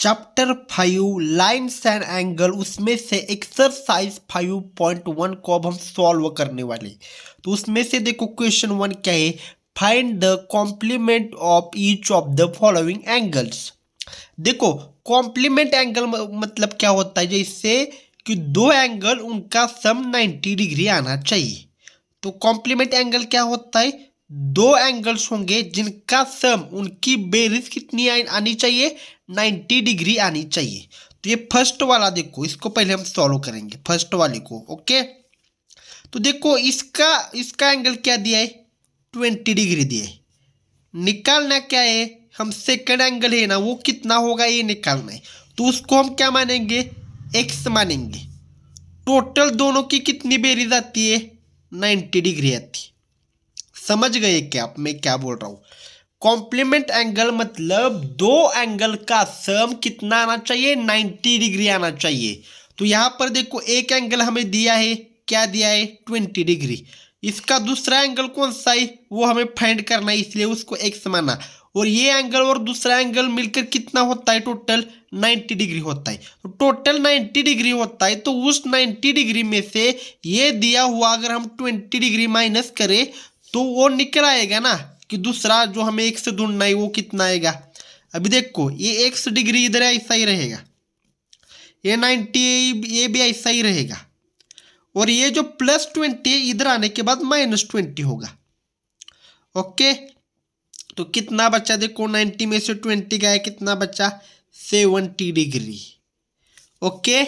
Chapter 5 lines and angle, उसमें से exercise 5.1 को अब हम सॉल्व करने वाले। तो उसमें से देखो क्वेश्चन 1 क्या है, find the complement of each of the following angles. देखो कॉम्प्लीमेंट एंगल मतलब क्या होता है, जैसे कि दो एंगल उनका सम 90 डिग्री आना चाहिए। तो कॉम्प्लीमेंट एंगल क्या होता है, दो एंगल्स होंगे जिनका सम उनकी बेरीज कितनी आनी चाहिए, 90 डिग्री आनी चाहिए। तो ये फर्स्ट वाला देखो, इसको पहले हम सॉल्व करेंगे फर्स्ट वाले को। ओके, तो देखो इसका इसका एंगल क्या दिया है, 20 डिग्री दिया है। निकालना क्या है, हम सेकंड एंगल है ना वो कितना होगा ये निकालना है। तो उसको हम क्या मानेंगे, एक्स मानेंगे। टोटल दोनों की कितनी बेरीज आती है, 90 डिग्री आती है। समझ गए क्या आप मैं क्या बोल रहा हूँ। कॉम्प्लीमेंट एंगल मतलब दो एंगल का सम कितना आना चाहिए, 90 डिग्री आना चाहिए। तो यहां पर देखो एक एंगल हमें दिया है, क्या दिया है, 20 डिग्री। इसका दूसरा एंगल कौन सा है वो हमें फाइंड करना है, इसलिए उसको एक्स माना। और ये एंगल और दूसरा एंगल मिलकर कितना होता है, टोटल 90 डिग्री होता है। तो टोटल 90 डिग्री होता है, तो उस 90 डिग्री में से ये दिया हुआ अगर हम 20 डिग्री माइनस करें तो वो निकल आएगा ना, कि दूसरा जो हमें एक्स से ढूंढना है वो कितना आएगा। अभी देखो ये एक्स डिग्री इधर ऐसा ही रहेगा, ये 90 ये भी ऐसा ही रहेगा, और ये जो +20 इधर आने के बाद -20 होगा। ओके, तो कितना बचा, देखो 90 में से 20 गया, कितना बचा, 70 डिग्री। ओके,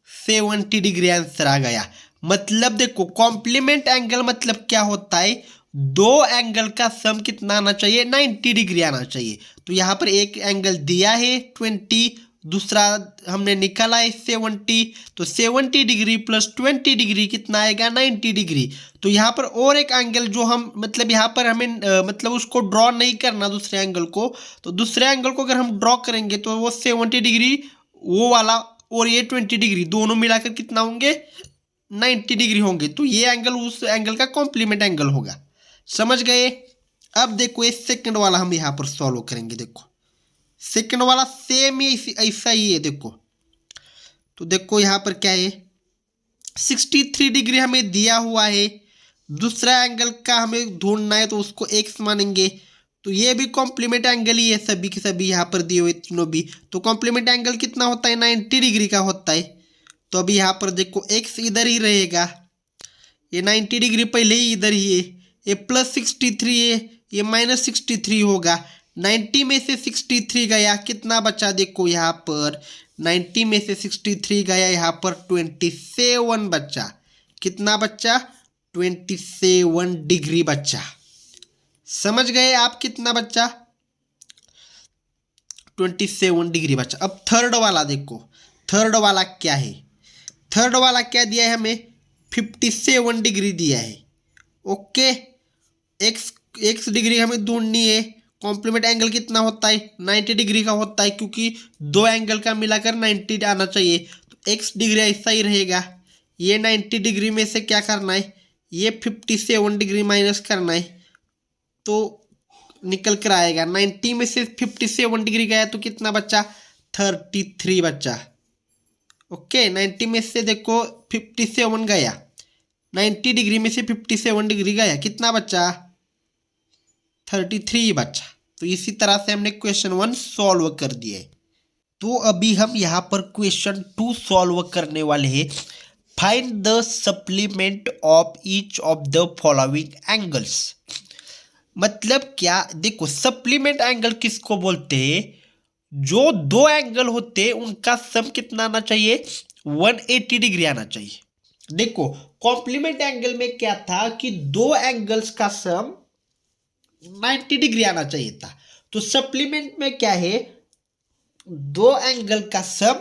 70 डिग्री आंसर आ गया। मतलब देखो कॉम्प्लीमेंट एंगल मतलब क्या होता है, दो एंगल का सम कितना आना चाहिए, 90 डिग्री आना चाहिए। तो यहाँ पर एक एंगल दिया है 20, दूसरा हमने निकाला है 70। तो 70 डिग्री प्लस 20 डिग्री कितना आएगा, 90 डिग्री। तो यहाँ पर और एक एंगल जो हम मतलब यहाँ पर हमें मतलब उसको ड्रॉ नहीं करना दूसरे एंगल को। तो दूसरे एंगल को अगर हम ड्रॉ करेंगे तो वो 70 डिग्री वो वाला और ये 20 डिग्री दोनों मिलाकर कितना होंगे, 90 डिग्री होंगे। तो ये एंगल उस एंगल का कॉम्प्लीमेंट एंगल होगा। समझ गए। अब देखो ये सेकंड वाला हम यहाँ पर सॉल्व करेंगे। देखो सेकंड वाला सेम ही ऐसा ही है। देखो तो देखो यहाँ पर क्या है, 63 डिग्री हमें दिया हुआ है, दूसरा एंगल का हमें ढूंढना है तो उसको एक्स मानेंगे। तो ये भी कॉम्प्लीमेंट एंगल ही है, सभी के सभी यहाँ पर दिए हुए तीनों भी। तो कॉम्प्लीमेंट एंगल कितना होता है, 90 डिग्री का होता है। तो अभी यहाँ पर देखो एक्स इधर ही रहेगा, ये 90 डिग्री पहले ही इधर ही है, ये +63 है, ये -63 होगा। 90 में से 63 गया, कितना बचा, देखो यहाँ पर 90 में से 63 गया, यहाँ पर 27 बचा। कितना बचा, 27 डिग्री बचा। समझ गए आप, कितना बचा, 27 डिग्री बचा। अब थर्ड वाला देखो, थर्ड वाला क्या है, थर्ड वाला क्या दिया है हमें, 57 डिग्री दिया है। ओके, एक्स एक्स डिग्री हमें ढूंढनी है। कॉम्प्लीमेंट एंगल कितना होता है, 90 डिग्री का होता है, क्योंकि दो एंगल का मिलाकर 90 आना चाहिए। तो एक्स डिग्री ऐसा ही रहेगा, ये 90 डिग्री में से क्या करना है, ये 57 डिग्री माइनस करना है, तो निकल कर आएगा। 90 में से 57 डिग्री गया तो कितना बचा, 33 बचा। ओके, 90 में से देखो 57 गया, 90 डिग्री में से 57 डिग्री गया, कितना बचा, 33 बचा। तो इसी तरह से हमने क्वेश्चन 1 सॉल्व कर दिए। तो अभी हम यहाँ पर क्वेश्चन 2 सॉल्व करने वाले हैं। Find the supplement of each of the following angles. मतलब क्या, देखो सप्लीमेंट एंगल किसको बोलते हैं, जो दो एंगल होते हैं उनका सम कितना आना चाहिए, 180 डिग्री आना चाहिए। देखो कॉम्प्लीमेंट एंगल में क्या था कि दो एंगल्स का सम 90 डिग्री आना चाहिए था। तो सप्लीमेंट में क्या है, दो एंगल का सम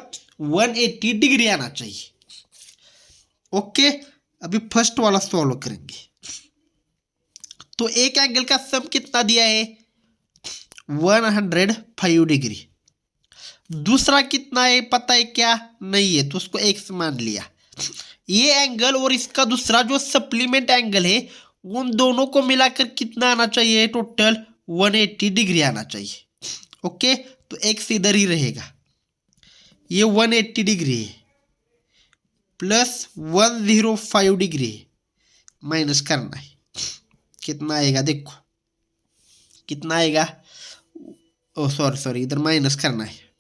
180 डिग्री आना चाहिए। ओके, अभी फर्स्ट वाला सॉल्व करेंगे। तो एक एंगल का सम कितना दिया है, 105 डिग्री। दूसरा कितना है पता है क्या, नहीं है, तो उसको एक्स मान लिया। ये एंगल और इसका दूसरा जो सप्लीमेंट एंगल है उन दोनों को मिलाकर कितना आना चाहिए, टोटल 180 डिग्री आना चाहिए। ओके, तो एक्स इधर ही रहेगा। ये 180 डिग्री है प्लस 105 डिग्री माइनस करना है। कितना आएगा देखो, कितना आएगा, ओ सॉरी इधर माइनस करना है।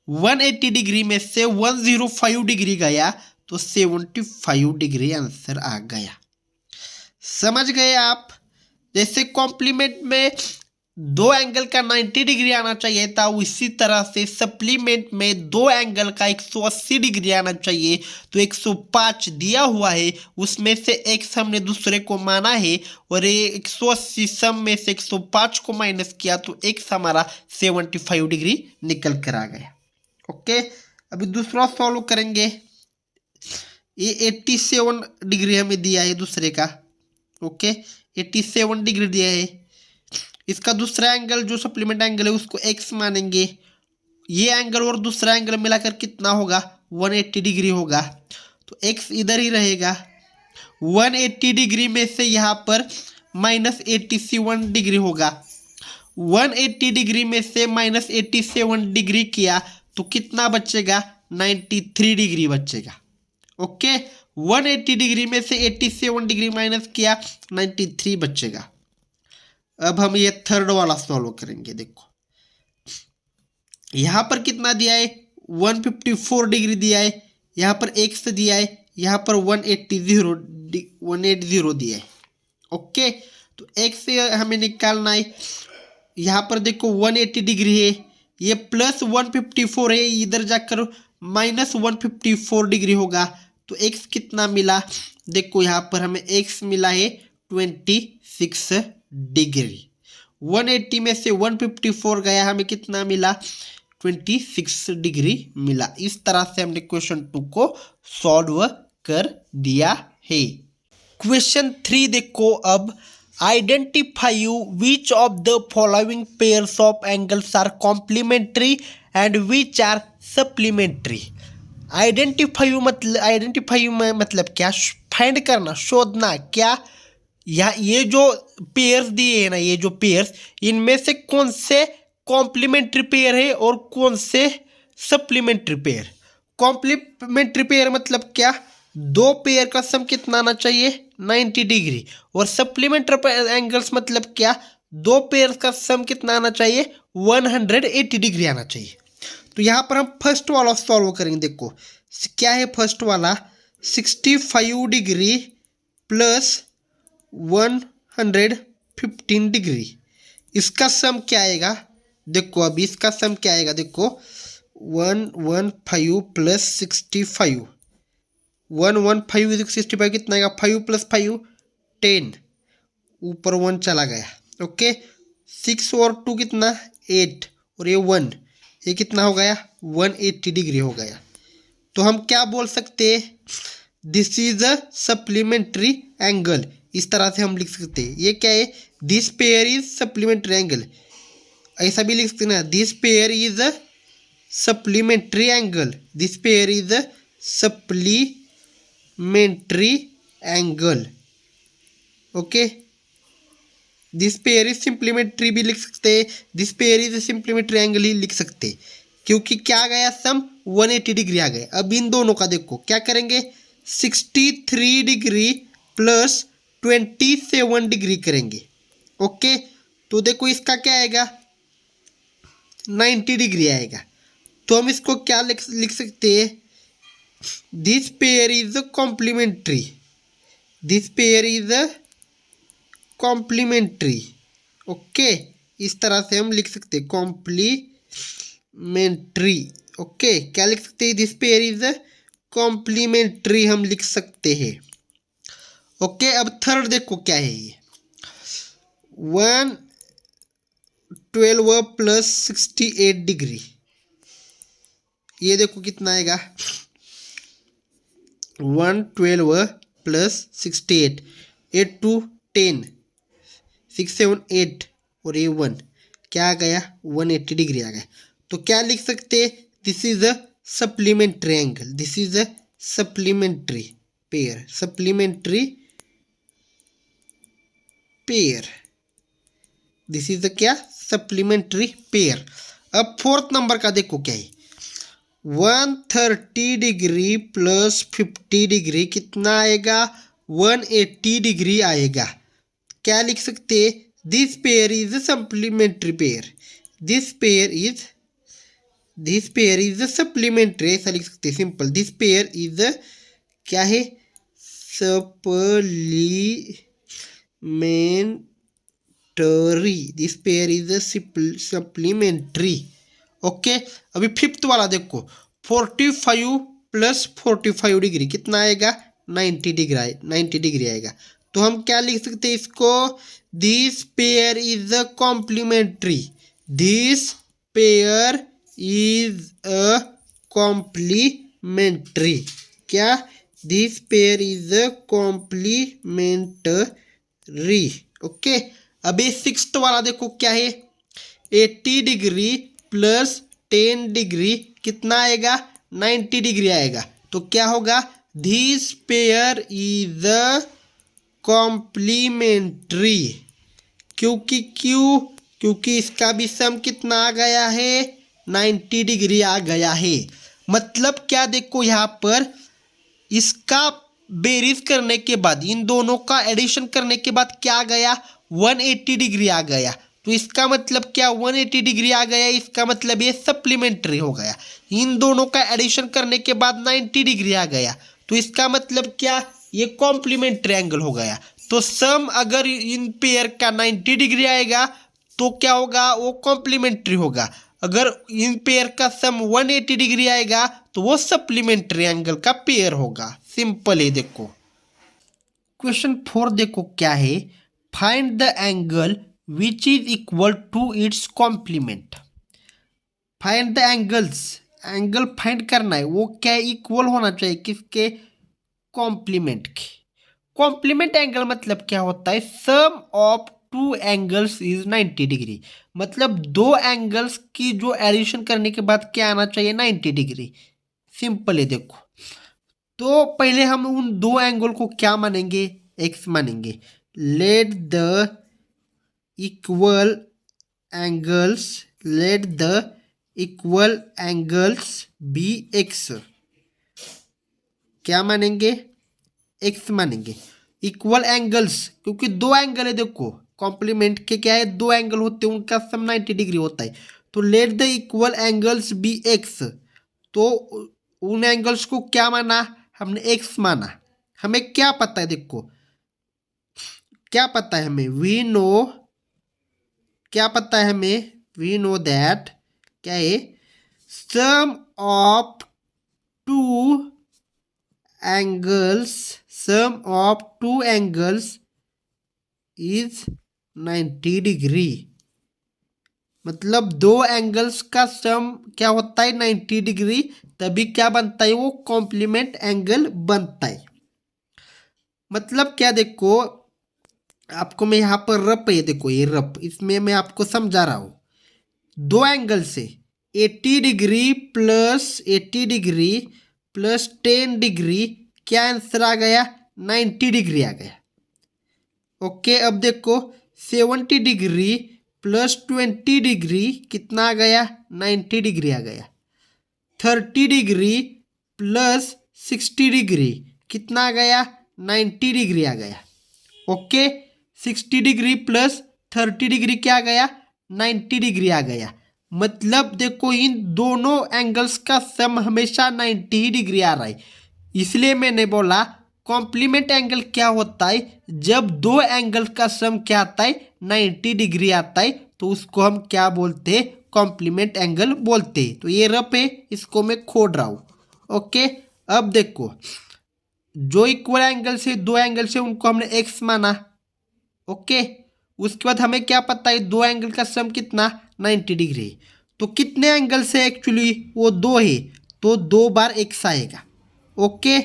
180 डिग्री में से 105 डिग्री गया तो 75 डिग्री आंसर आ गया। समझ गए आप? जैसे कॉम्प्लीमेंट में दो एंगल का 90 डिग्री आना चाहिए था, उसी तरह से सप्लीमेंट में दो एंगल का 180 डिग्री आना चाहिए। तो 105 दिया हुआ है, उसमें से x हमने दूसरे को माना है और ये 180 सम में से 105 को माइनस किया तो x हमारा 75 डिग्री निकल कर आ गया। ओके, अभी दूसरा सॉल्व करेंगे। ये 87 डिग्री हमें दिया है दूसरे का। ओके, 87 डिग्री दिया है। इसका दूसरा एंगल जो सप्लीमेंट एंगल है उसको x मानेंगे। ये एंगल और दूसरा एंगल मिलाकर कितना होगा, 180 डिग्री होगा। तो x इधर ही रहेगा। 180 डिग्री में से यहाँ पर माइनस 87 डिग्री होगा। 180 डिग्री में से माइनस 87 डिग्री किया तो कितना बचेगा, 93 डिग्री बचेगा। ओके, 180 डिग्री में से 87 डिग्री माइनस किया 93 बचेगा। अब हम ये थर्ड वाला सॉल्व करेंगे। देखो यहाँ पर कितना दिया है, 154 डिग्री दिया है, यहाँ पर x दिया है, यहाँ पर 180 दिया है। ओके, तो x हमें निकालना है। यहाँ पर देखो 180 डिग्री है, ये प्लस 154 है, इधर जाकर माइनस 154 डिग्री होगा। तो x कितना मिला, देखो यहाँ पर हमें x मिला है 26 डिग्री। 180 में से 154 गया, हमें कितना मिला, 26 डिग्री मिला। इस तरह से हमने क्वेश्चन 2 को सॉल्व कर दिया है। क्वेश्चन 3 देखो अब, identify which of the following pairs of angles are complementary and which are supplementary. Identify मतलब क्या, फाइंड करना, शोधना। क्या ये जो पेयर्स दिए हैं ना, ये जो पेयर्स, इनमें से कौन से कॉम्प्लीमेंट्री पेयर है और कौन से सप्लीमेंट्री पेयर। कॉम्प्लीमेंट्री पेयर मतलब क्या, दो पेयर का सम कितना आना चाहिए, 90 डिग्री। और सप्लीमेंट्री एंगल्स मतलब क्या, दो पेयर का सम कितना आना चाहिए, 180 डिग्री आना चाहिए। तो यहाँ पर हम फर्स्ट वाला सॉल्व करेंगे। देखो क्या है फर्स्ट वाला, 65 डिग्री प्लस 115 डिग्री, इसका सम क्या आएगा। देखो अभी इसका सम क्या आएगा, देखो 115 प्लस 65, 115 65 कितना आएगा, 5 + 5 10, ऊपर 1 चला गया। ओके, 6 और 2 कितना, 8, और ये 1, ये कितना हो गया, 180 डिग्री हो गया। तो हम क्या बोल सकते हैं, this is a supplementary angle. इस तरह से हम लिख सकते हैं। ये क्या है, this pair is supplementary angle, ऐसा भी लिख सकते हैं ना, this pair is a supplementary angle, this pair is a supplementary angle. Okay, this pair is supplementary भी लिख सकते हैं, this pair is supplementary angle ही लिख सकते हैं, क्योंकि क्या गया सम 180 डिग्री आ गए। अब इन दोनों का देखो क्या करेंगे, 63 डिग्री प्लस 27 डिग्री करेंगे। ओके, तो देखो इसका क्या आएगा, 90 डिग्री आएगा। तो हम इसको क्या लिख सकते हैं, this pair is complementary, this pair is complementary. Okay, इस तरह से हम लिख सकते हैं कॉम्प्लीमेंट्री। ओके, क्या लिख सकते हैं, दिस पेयर इज कॉम्प्लीमेंट्री हम लिख सकते हैं। ओके, अब थर्ड देखो क्या है, ये 112 प्लस 68 डिग्री, ये देखो कितना आएगा, 112 प्लस 68, 8 2 10, 6 7 8 और ये 1, क्या आ गया, 180 डिग्री आ गया। तो क्या लिख सकते हैं, this is a supplementary angle, this is a supplementary pair, supplementary pair, this is the क्या, सप्लीमेंट्री पेयर। अब फोर्थ नंबर का देखो क्या है, 130 डिग्री प्लस 50 डिग्री कितना आएगा? 180 डिग्री आएगा। क्या लिख सकते? This pair is supplementary pair. This pair is supplementary, ऐसा लिख सकते हैं सिंपल। दिस पेयर इज क्या है? Supplementary. This pair is supplementary. Okay, अभी फिफ्थ वाला देखो। 45 प्लस 45 डिग्री कितना आएगा? 90 डिग्री आएगा। तो हम क्या लिख सकते हैं इसको? This pair is a complementary. This pair is a complementary. क्या? This pair is a complementary. Okay, अभी सिक्स्थ वाला देखो क्या है? 80 डिग्री प्लस 10 डिग्री कितना आएगा? 90 डिग्री आएगा। तो क्या होगा? This pair is a complementary. क्योंकि इसका भी सम कितना आ गया है? 90 डिग्री आ गया है। मतलब क्या देखो यहाँ पर, इसका बेरीज करने के बाद, इन दोनों का एडिशन करने के बाद क्या आ गया? 180 डिग्री आ गया। तो इसका मतलब क्या? 180 डिग्री आ गया, इसका मतलब ये सप्लीमेंट्री हो गया। इन दोनों का एडिशन करने के बाद 90 डिग्री आ गया, तो इसका मतलब क्या? ये कॉम्प्लीमेंट्री एंगल हो गया। तो सम अगर इन पेयर का 90 डिग्री आएगा तो क्या होगा? वो कॉम्प्लीमेंट्री होगा। अगर इन पेयर का सम 180 डिग्री आएगा तो वो सप्लीमेंट्री एंगल का पेयर होगा। सिंपल है। देखो क्वेश्चन 4 देखो क्या है? Find the angle which is equal to its complement. Find the angles, angle find करना है, वो क्या इक्वल होना चाहिए? किसके? कॉम्प्लीमेंट के। कॉम्प्लीमेंट एंगल मतलब क्या होता है? Sum of two angles is 90 degree. मतलब दो एंगल्स की जो एडिशन करने के बाद क्या आना चाहिए? 90 डिग्री। सिंपल है। देखो तो पहले हम उन दो एंगल को क्या मानेंगे? एक्स मानेंगे। Let the equal angles be x. क्या मानेंगे? एक्स मानेंगे। इक्वल एंगल्स, क्योंकि दो एंगल है। देखो कॉम्प्लीमेंट के क्या है? दो एंगल होते हैं, उनका सम 90 डिग्री होता है। तो let the equal angles be x. तो उन एंगल्स को क्या माना? हमने एक्स माना। हमें क्या पता है? देखो क्या पता है हमें? क्या पता है हमें? वी नो दैट क्या है? Sum of two angles is 90 degree. मतलब दो एंगल्स का सम क्या होता है? 90 डिग्री। तभी क्या बनता है? वो कॉम्प्लीमेंट एंगल बनता है। मतलब क्या? देखो आपको मैं यहाँ पर रफ है, देखो ये रफ, इसमें मैं आपको समझा रहा हूँ। दो एंगल से 80 डिग्री प्लस 10 डिग्री क्या आंसर आ गया? 90 डिग्री आ गया। ओके, अब देखो 70 डिग्री प्लस 20 डिग्री कितना आ गया? 90 डिग्री आ गया। 30 डिग्री प्लस 60 डिग्री कितना आ गया? 90 डिग्री आ गया। ओके, 60 डिग्री प्लस 30 डिग्री क्या आ गया? 90 डिग्री आ गया। मतलब देखो इन दोनों एंगल्स का सम हमेशा 90 डिग्री आ रहा है। इसलिए मैंने बोला कॉम्प्लीमेंट एंगल क्या होता है? जब दो एंगल का सम क्या आता है? 90 डिग्री आता है, तो उसको हम क्या बोलते हैं? कॉम्प्लीमेंट एंगल बोलते हैं। तो ये रफ है, इसको मैं खोड रहा हूँ। ओके, अब देखो जो इक्वल एंगल से, दो एंगल से, उनको हमने एक्स माना। ओके, उसके बाद हमें क्या पता है? दो एंगल का सम कितना? 90 डिग्री। तो कितने एंगल से? एक्चुअली वो दो है, तो दो बार एक्स आएगा। ओके,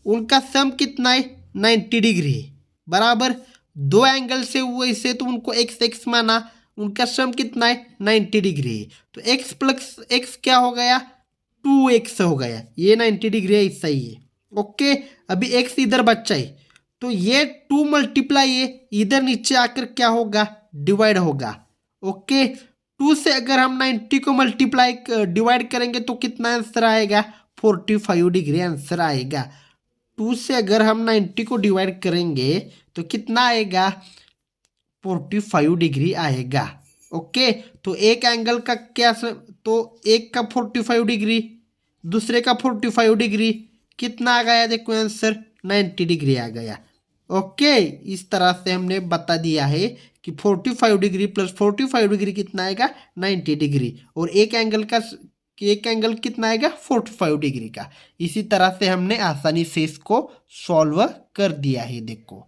उनका सम कितना है? 90 डिग्री बराबर। दो एंगल से वैसे तो उनको एक्स एक्स माना, उनका सम कितना है? 90 डिग्री। तो एक्स प्लस एक्स क्या हो गया? 2x हो गया। ये 90 डिग्री है, सही है। ओके, अभी एक्स इधर बचा है, तो ये 2 मल्टीप्लाई है, इधर नीचे आकर क्या होगा? डिवाइड होगा। ओके, टू से अगर हम 90 को मल्टीप्लाई डिवाइड करेंगे तो कितना आंसर आएगा, 45 डिग्री आंसर आएगा। टू से अगर हम 90 को डिवाइड करेंगे तो कितना आएगा, 45 डिग्री आएगा। ओके, तो एक एंगल का क्या तो एक का 45 डिग्री, दूसरे का 45 डिग्री, कितना आ गया देखो आंसर, 90 डिग्री आ गया। ओके, इस तरह से हमने बता दिया है कि 45 डिग्री प्लस 45 डिग्री कितना आएगा, 90 डिग्री, और एक एंगल कितना आएगा, 45 डिग्री का। इसी तरह से हमने आसानी से इसको सॉल्व कर दिया है। देखो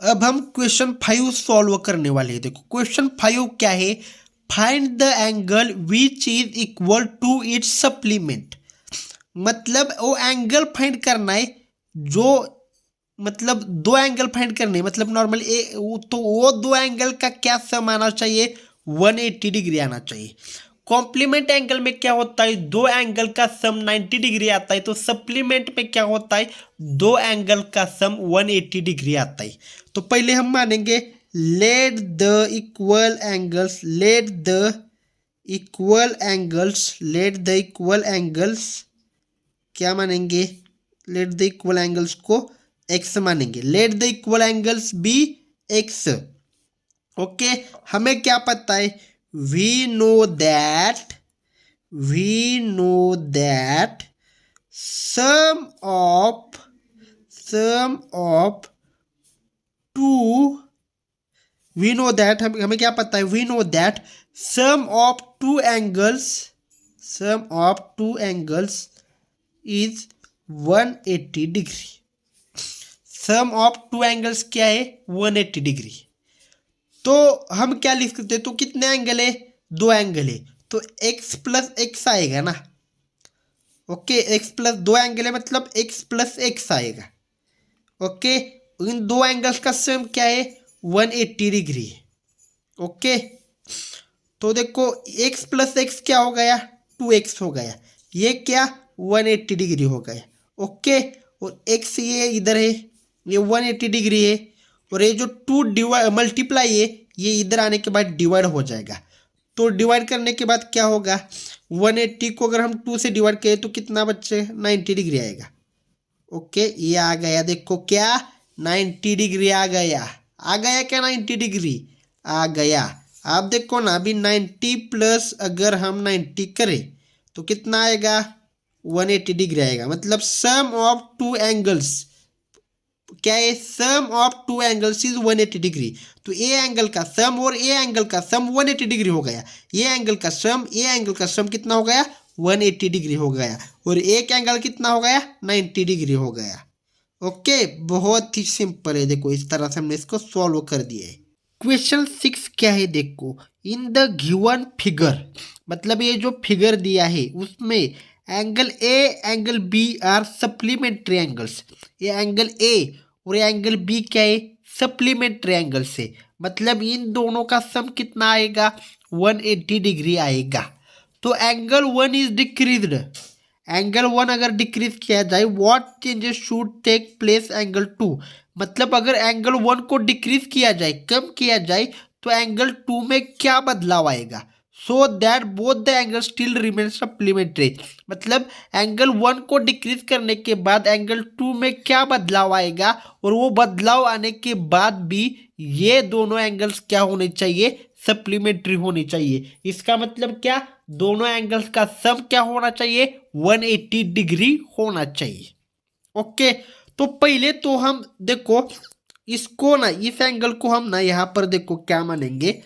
अब हम क्वेश्चन 5 सॉल्व करने वाले हैं। देखो क्वेश्चन 5 क्या है, find the angle which is equal to its supplement. मतलब वो एंगल फाइंड करना है जो, मतलब दो एंगल फाइंड करने, मतलब नॉर्मल तो वो दो एंगल का क्या सम आना चाहिए, 180 डिग्री आना चाहिए। कॉम्प्लीमेंट एंगल में क्या होता है, दो एंगल का सम 90 डिग्री आता है, तो सप्लीमेंट में क्या होता है, दो एंगल का सम 180 डिग्री आता है। तो पहले हम मानेंगे let the equal angles, let the equal angles क्या मानेंगे, लेट द इक्वल एंगल्स को एक्स मानेंगे, let the equal angles be x. Okay, हमें क्या पता है, we know that sum of two, we know that, हमें क्या पता है, we know that sum of two angles is 180 degree. Sum of two angles क्या है, 180 डिग्री। तो हम क्या लिख सकते हैं, तो कितने एंगल है, दो एंगल है, तो x प्लस एक्स आएगा ना। ओके, x प्लस दो एंगल है मतलब x प्लस एक्स आएगा। ओके, इन दो एंगल्स का सम क्या है, 180 डिग्री है। ओके, तो देखो x प्लस एक्स क्या हो गया, 2x हो गया, ये क्या 180 डिग्री हो गया। ओके, और x ये इधर है, ये 180 डिग्री है, और ये जो टू मल्टीप्लाई है ये इधर आने के बाद डिवाइड हो जाएगा। तो डिवाइड करने के बाद क्या होगा, 180 को अगर हम 2 से डिवाइड करें तो कितना बचे, 90 डिग्री आएगा। ओके, ये आ गया, देखो क्या 90 डिग्री आ गया क्या, 90 डिग्री आ गया। आप देखो ना, अभी 90 प्लस अगर हम 90 करें तो कितना आएगा, 180 डिग्री आएगा। मतलब सम ऑफ टू एंगल्स क्या है, sum of two angles is 180 degree. तो ए एंगल का सम और ए एंगल का सम 180 डिग्री हो गया। ये एंगल का सम, ए एंगल का सम कितना हो गया, 180 डिग्री हो गया, और एक एंगल कितना हो गया, 90 डिग्री हो गया। ओके, बहुत ही सिंपल है। देखो इस तरह से हमने इसको सॉल्व कर दिया है। क्वेश्चन 6 क्या है, देखो इन द गिवन फिगर, मतलब ये जो फिगर दिया है उसमें angle A angle B are supplementary angles. ये एंगल ए और एंगल बी क्या है, सप्लीमेंट्री एंगल से, मतलब इन दोनों का सम कितना आएगा, 180 डिग्री आएगा। तो एंगल 1 इज डिक्रीज्ड, एंगल 1 अगर डिक्रीज किया जाए, what changes should take place angle 2। मतलब अगर एंगल 1 को डिक्रीज किया जाए, कम किया जाए, तो एंगल 2 में क्या बदलाव आएगा, so that both the angle still remain supplementary. मतलब एंगल 1 को डिक्रीज करने के बाद एंगल 2 में क्या बदलाव आएगा, और वो बदलाव आने के बाद भी ये दोनों एंगल्स क्या होने चाहिए, सप्लीमेंट्री होनी चाहिए। इसका मतलब क्या, दोनों एंगल्स का सम क्या होना चाहिए, 180 डिग्री होना चाहिए। ओके, तो पहले तो हम देखो इसको ना, इस एंगल को हम ना यहाँ पर देखो क्या मानेंगे,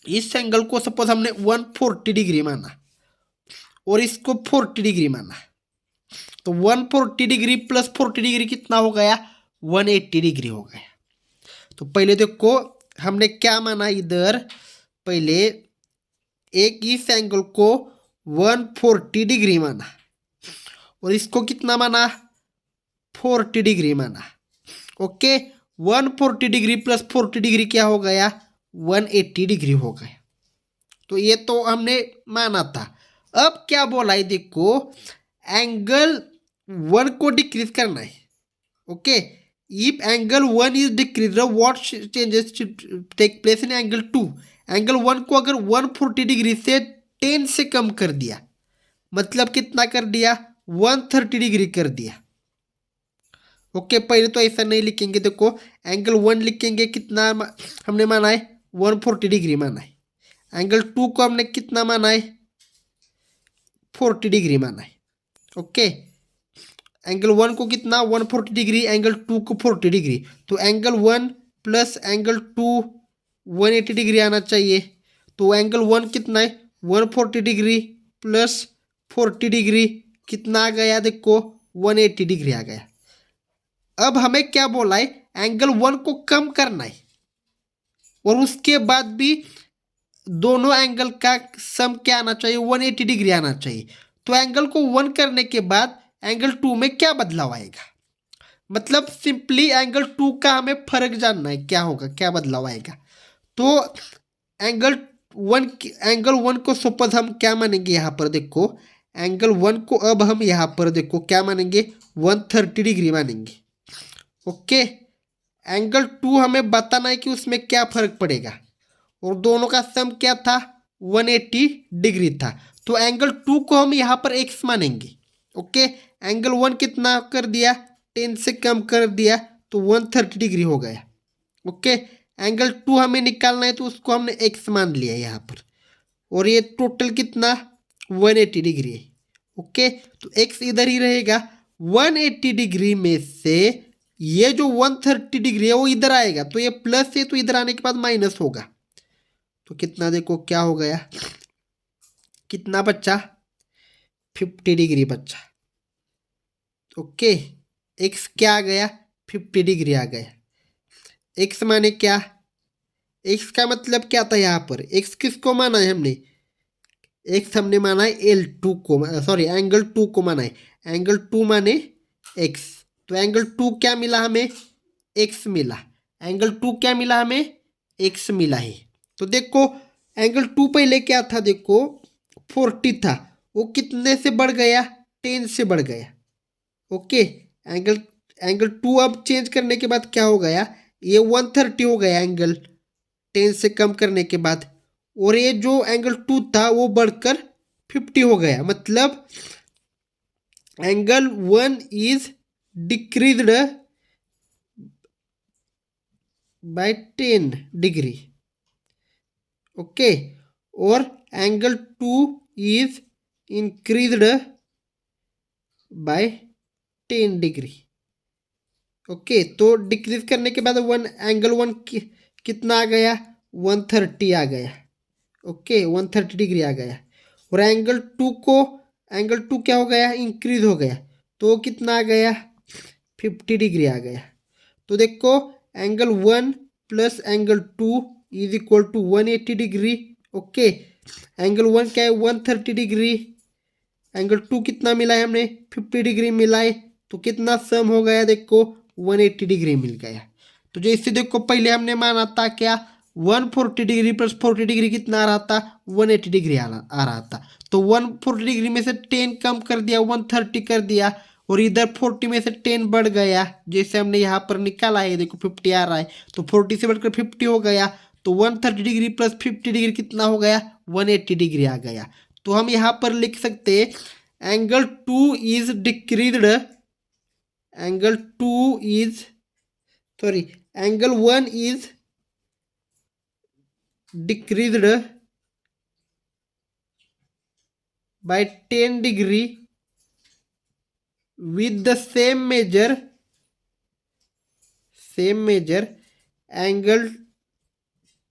इस एंगल को सपोज हमने 140 डिग्री माना और इसको 40 डिग्री माना, तो 140 डिग्री प्लस 40 डिग्री कितना हो गया, 180 डिग्री हो गया। तो पहले देखो हमने क्या माना इधर, पहले एक इस एंगल को 140 डिग्री माना और इसको कितना माना, 40 डिग्री माना। ओके, 140 डिग्री प्लस 40 डिग्री क्या हो गया, 180 डिग्री हो गया। तो ये तो हमने माना था। अब क्या बोला है, देखो एंगल 1 को डिक्रीज करना है। Okay, if angle 1 is decrease, what changes take place in angle 2। Angle 1 को अगर 140 डिग्री से 10 से कम कर दिया, मतलब कितना कर दिया, 130 डिग्री कर दिया। ओके, पहले तो ऐसा नहीं लिखेंगे, देखो एंगल 1 लिखेंगे, कितना हमने माना है, 140 डिग्री माना है। एंगल 2 को हमने कितना माना है, 40 डिग्री माना है। ओके, एंगल 1 को कितना, 140 डिग्री, एंगल 2 को 40 डिग्री, तो एंगल 1 प्लस एंगल 2 180 डिग्री आना चाहिए। तो एंगल 1 कितना है, 140 डिग्री प्लस 40 डिग्री, कितना आ गया, देखो 180 डिग्री आ गया। अब हमें क्या बोला है, एंगल 1 को कम करना है और उसके बाद भी दोनों एंगल का सम क्या आना चाहिए, 180 डिग्री आना चाहिए। तो एंगल को 1 करने के बाद एंगल 2 में क्या बदलाव आएगा, मतलब सिंपली एंगल 2 का हमें फर्क जानना है, क्या होगा, क्या बदलाव आएगा। तो एंगल 1 को सपोज हम क्या मानेंगे, यहाँ पर देखो एंगल 1 को अब हम यहाँ पर देखो क्या मानेंगे, 130 डिग्री मानेंगे। ओके, एंगल 2 हमें बताना है कि उसमें क्या फर्क पड़ेगा, और दोनों का सम क्या था, 180 डिग्री था। तो एंगल 2 को हम यहाँ पर x मानेंगे। ओके, एंगल 1 कितना कर दिया, 10 से कम कर दिया, तो 130 डिग्री हो गया। ओके, एंगल 2 हमें निकालना है, तो उसको हमने x मान लिया यहाँ पर, और ये टोटल कितना, 180 डिग्री है। ओके, तो x इधर ही रहेगा, 180 डिग्री में से ये जो 130 डिग्री है वो इधर आएगा, तो ये प्लस है, तो इधर आने के बाद माइनस होगा, तो कितना देखो क्या हो गया, कितना बच्चा, 50 डिग्री बच्चा। ओके, x क्या आ गया, 50 डिग्री आ गया। x माने क्या, x का मतलब क्या था, यहाँ पर x किसको माना है हमने, x हमने माना है L2 को, सॉरी एंगल 2 को माना है, एंगल 2 माने x। तो एंगल 2 क्या मिला हमें, x मिला, एंगल 2 क्या मिला हमें, x मिला है। तो देखो एंगल 2 पहले क्या था, देखो 40 था, वो कितने से बढ़ गया, 10 से बढ़ गया। ओके, एंगल 2 अब चेंज करने के बाद क्या हो गया, ये 130 हो गया एंगल 10 से कम करने के बाद, और ये जो एंगल 2 था वो बढ़कर 50 हो गया, मतलब angle 1 is decreased by 10 degree. Okay, और angle 2 is increased by 10 degree. Okay, तो डिक्रीज करने के बाद एंगल 1 कितना आ गया, 130 आ गया। ओके, 130 डिग्री आ गया, और एंगल 2 क्या हो गया, इंक्रीज हो गया, तो कितना आ गया, 50 डिग्री आ गया। तो देखो angle 1 plus angle 2 is equal to 180 degree. Okay, angle 1 क्या है, 130 डिग्री, एंगल 2 कितना मिला है हमने, 50 डिग्री मिला है, तो कितना सम हो गया, देखो 180 डिग्री मिल गया। तो जैसे देखो पहले हमने माना था क्या, 140 डिग्री प्लस 40 डिग्री कितना आ रहा था, 180 डिग्री आ रहा था। तो 140 डिग्री में से 10 कम कर दिया, 130 कर दिया, और इधर 40 में से 10 बढ़ गया, जैसे हमने यहाँ पर निकाला है, देखो 50 आ रहा है, तो 40 से बढ़कर 50 हो गया, तो 130 डिग्री प्लस 50 डिग्री कितना हो गया, 180 डिग्री आ गया। तो हम यहाँ पर लिख सकते हैं angle 2 is decreased, angle 1 is decreased by 10 degree with the same measure, angle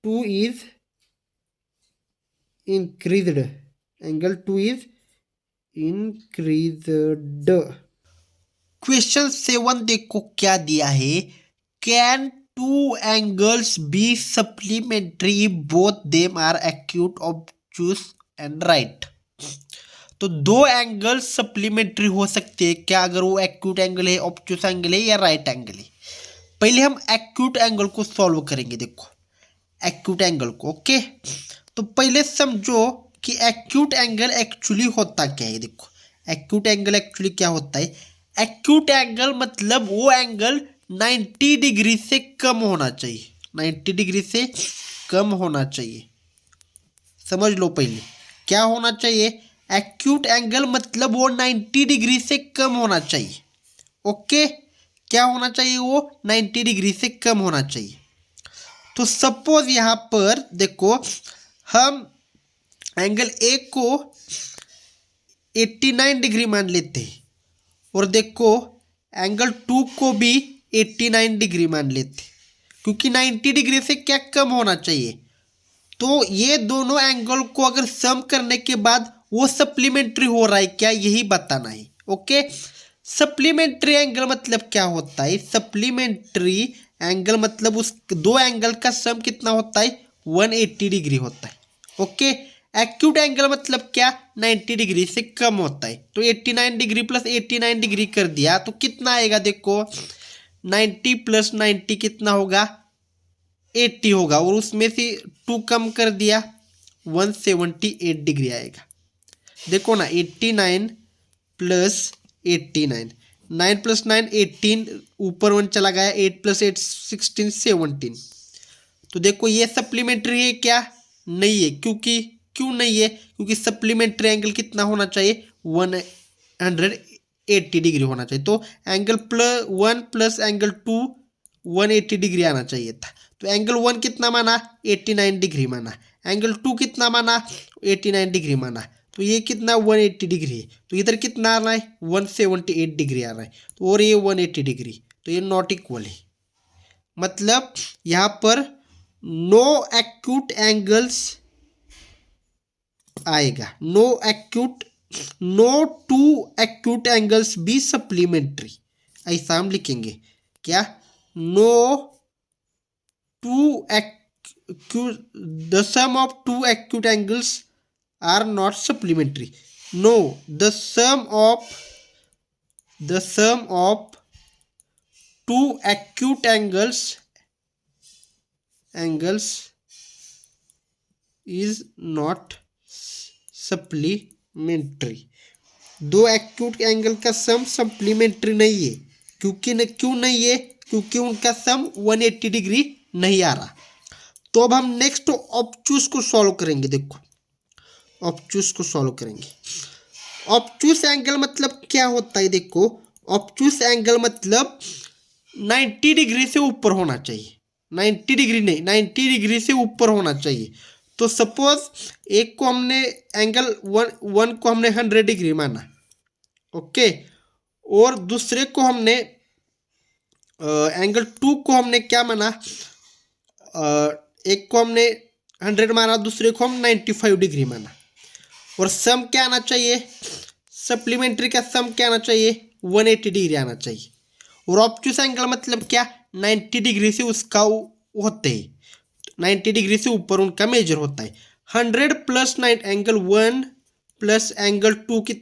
2 is increased, angle 2 is increased। Question 7 देखो क्या दिया है, can two angles be supplementary both them are acute obtuse and right. तो दो angle supplementary हो सकते हैं क्या, अगर वो एक्यूट एंगल है, ऑब्टूस एंगल है या राइट एंगल है। पहले हम एक्यूट एंगल को सॉल्व करेंगे, देखो एक्यूट एंगल को। ओके, तो पहले समझो कि एक्यूट एंगल एक्चुअली होता क्या है। देखो एक्यूट एंगल एक्चुअली क्या होता है, एक्यूट एंगल मतलब वो एंगल 90 डिग्री से कम होना चाहिए, 90 डिग्री से कम होना चाहिए। समझ लो पहले क्या होना चाहिए, एक्यूट एंगल मतलब वो 90 डिग्री से कम होना चाहिए। ओके, क्या होना चाहिए, वो 90 डिग्री से कम होना चाहिए। तो सपोज यहाँ पर देखो हम एंगल ए को 89 डिग्री मान लेते हैं और देखो एंगल टू को भी 89 डिग्री मान लेते हैं, क्योंकि 90 डिग्री से क्या कम होना चाहिए। तो ये दोनों एंगल को अगर सम करने के बाद वो सप्लीमेंट्री हो रहा है क्या, यही बताना है। ओके, सप्लीमेंट्री एंगल मतलब क्या होता है, सप्लीमेंट्री एंगल मतलब उस दो एंगल का सम कितना होता है, 180 डिग्री होता है। ओके, एक्यूट एंगल मतलब क्या, 90 डिग्री से कम होता है। तो 89 डिग्री प्लस 89 डिग्री कर दिया तो कितना आएगा, देखो 90 प्लस 90 कितना होगा, 80 होगा, और उसमें से 2 कम कर दिया 178 डिग्री आएगा। देखो ना 89 प्लस 89, 9 प्लस 9 18, ऊपर 1 चला गया, 8 प्लस 8 16 17। तो देखो ये सप्लीमेंट्री है क्या, नहीं है, क्योंकि क्यों नहीं है, क्योंकि सप्लीमेंट्री एंगल कितना होना चाहिए, 180 डिग्री होना चाहिए। तो एंगल +1 प्लस एंगल 2 180 डिग्री आना चाहिए था। तो एंगल 1 कितना माना, 89 डिग्री माना, एंगल 2 कितना माना, 89 डिग्री माना, तो ये कितना 180 डिग्री है। तो इधर कितना आ रहा है, 178 डिग्री आ रहा है, तो और ये 180 डिग्री, तो ये नॉट इक्वल है। मतलब यहाँ पर नो एक्यूट एंगल्स आएगा, no two acute angles be supplementary, ऐसा हम लिखेंगे क्या, no two the sum of two acute angles are not supplementary. No, the sum of two acute angles is not supplementary. दो एक्यूट एंगल का सम supplementary नहीं है, क्यों नहीं है, क्योंकि उनका सम 180 डिग्री नहीं आ रहा। तो अब हम नेक्स्ट ऑब्चूस को सॉल्व करेंगे। देखो ऑब्चूस को सॉल्व करेंगे। ऑब्चूस एंगल मतलब क्या होता है, देखो ऑब्चूस एंगल मतलब 90 डिग्री से ऊपर होना चाहिए, 90 डिग्री नहीं, 90 डिग्री से ऊपर होना चाहिए। तो सपोज एक को हमने एंगल वन को हमने 100 डिग्री माना, ओके, और दूसरे को हमने एंगल 2 को हमने क्या माना, एक को हमने 100 माना, दूसरे को हम 95 डिग्री माना, और सम क्या आना चाहिए, सप्लीमेंट्री का सम क्या आना चाहिए, 180 डिग्री आना चाहिए। और ऑब्ट्यूस एंगल मतलब क्या, 90 डिग्री से उसका होते हैं, 90 डिग्री से ऊपर उनका मेजर होता है। 100 प्लस 9 एंगल 1 प्लस एंगल 2 की